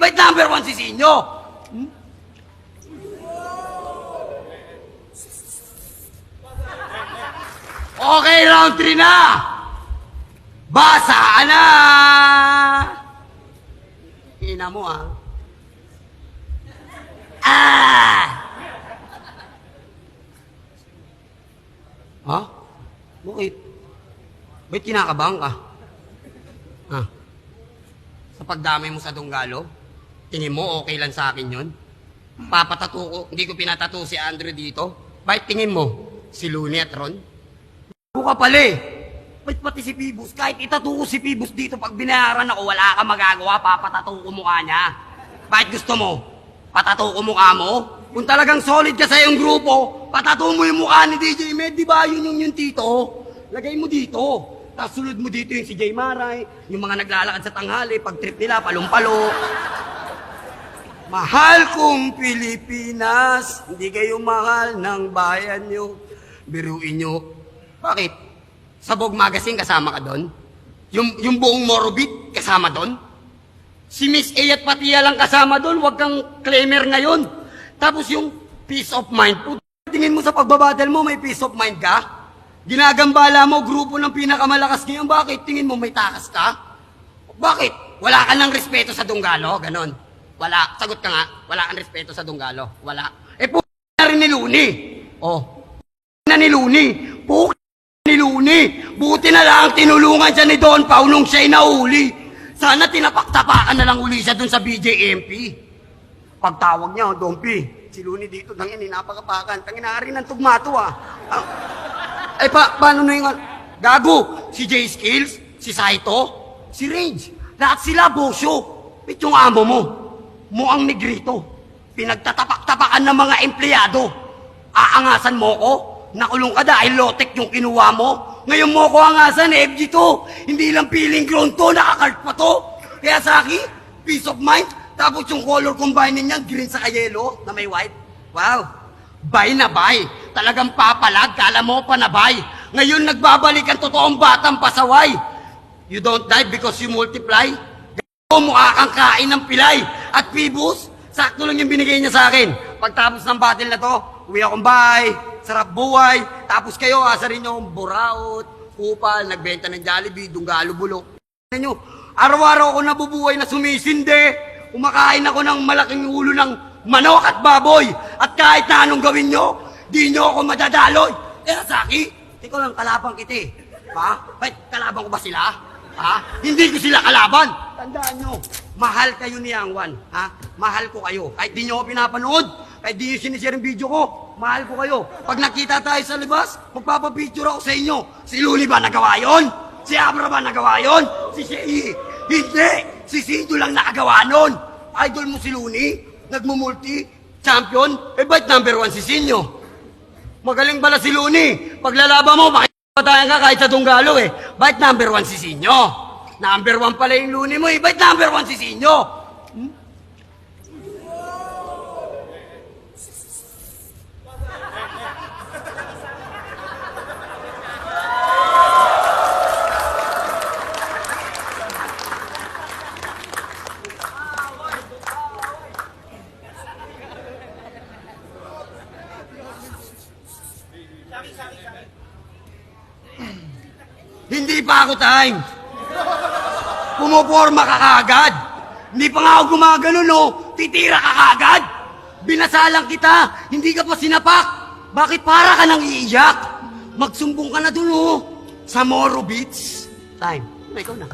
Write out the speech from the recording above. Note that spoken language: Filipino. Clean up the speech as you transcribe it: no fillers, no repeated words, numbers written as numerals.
Ba't number 1 si Sinyo? Okay, round 3 na! Basaan na! Ina mo, ha? Ha? Bakit? Ba't kinakabahan ka? Ha? Sa pagdamay mo sa Dunggalo? Tingin mo okay lang sa akin yun? Papatato ko, hindi ko pinatato si Andrew dito. Bakit tingin mo? Si Looney at Ron? Buka pala eh. Ba't pati si Pibus? Kahit itatato ko si Pibus dito, pag binayaran ako, wala ka magagawa, papatato ko mukha niya. Bakit gusto mo? Patato ko mukha mo? Kung talagang solid ka sa iyong grupo, patato mo yung mukha ni DJ Med, di ba? Yun yung tito. Lagay mo dito. Tapos sunod mo dito yung si Jay Maray, yung mga naglalakad sa tanghali, pag trip nila, palumpalo. Mahal kong Pilipinas, hindi kayo mahal ng bayan nyo. Biruin nyo. Bakit? Sabog Magazine kasama ka doon? Yung buong Morobit kasama doon? Si Miss A at Patia lang kasama doon, wag kang claimer ngayon. Tapos yung peace of mind, tingin mo sa pagbabattle mo, may peace of mind ka? Ginagambala mo, grupo ng pinakamalakas ngayon, bakit? Tingin mo may takas ka? Bakit? Wala ka ng respeto sa Dunggalo? Ganon. Wala. Sagot ka nga, wala kang respeto sa Dunggalo. Wala. Eh, na rin ni Looney. Oh, na ni Looney. Ni Looney. Buti na lang tinulungan siya ni Don Pao nung siya'y nahuli. Sana tinapak-tapakan na lang uli siya dun sa BJMP. Pagtawag niya, Don P, si Looney dito, tangin, napakapakan. Tangin, nari ng tugmato, ah. Eh, paano na yung... Gago, si J Skills, si Saito, si Range. Lahat sila, bosyo. Bit yung amo mo. Muang negrito. Pinagtatapak-tapakan ng mga empleyado. Aangasan mo ko? Nakulong ka dahil lotek yung kinuha mo. Ngayon mo ko angasan, FG to. Hindi lang feeling ground to, nakakart pa to. Kaya sa akin, peace of mind. Tapos yung color combining niya, green sa yellow na may white. Wow. Bay na bay. Talagang papalag, kala mo pa na bay. Ngayon nagbabalik ang totoong batang pasaway. You don't die because you multiply. Gago, mukha kang kain ng pilay. At Pibus, sakto lang yung binigay niya sa akin. Pagtapos ng battle na to, uwi akong bahay. Sarap buhay. Tapos kayo, asa rin yung buraot, kupal, nagbenta ng Jollibee, Dunggalo, bulok. Araw-araw ako nabubuhay na sumisinde. Kumakain ako ng malaking ulo ng manok at baboy. At kahit na anong gawin nyo, di nyo ako madadaloy. Kaya Saki, ikaw lang kalaban kita eh. Ha? Ba't kalaban ko ba sila? Ha? Hindi ko sila kalaban. Tandaan nyo, mahal kayo ni Yang Wan. Ha? Mahal ko kayo. Kahit di nyo ako pinapanood, kahit di nyo sinishare yung video ko, mahal ko kayo. Pag nakita tayo sa libas, magpapapicture ako sa inyo. Si Looney ba nagawa yun? Si Abra ba nagawa yun? Si Shei? Hindi! Si Sinyo lang nakagawa nun. Idol mo si Looney? Nagmumulti? Champion? Eh, ba't number 1 si Sinyo? Magaling pala si Looney. Paglalaban mo, makikipatayan ka kahit sa Dunggalo eh. Ba't number 1 si Sinyo? Number 1 pala yung Looney mo eh. Ba't number 1 si Sinyo? Hindi pa ako time. Pumuporma ka kagad. Hindi pa nga ako gumagano, no? Titira ka kagad. Binasalang kita. Hindi ka pa sinapak. Bakit para ka nang iiyak? Magsumbong ka na dun, oh. Sa Moro Beach. Time. Ikaw na.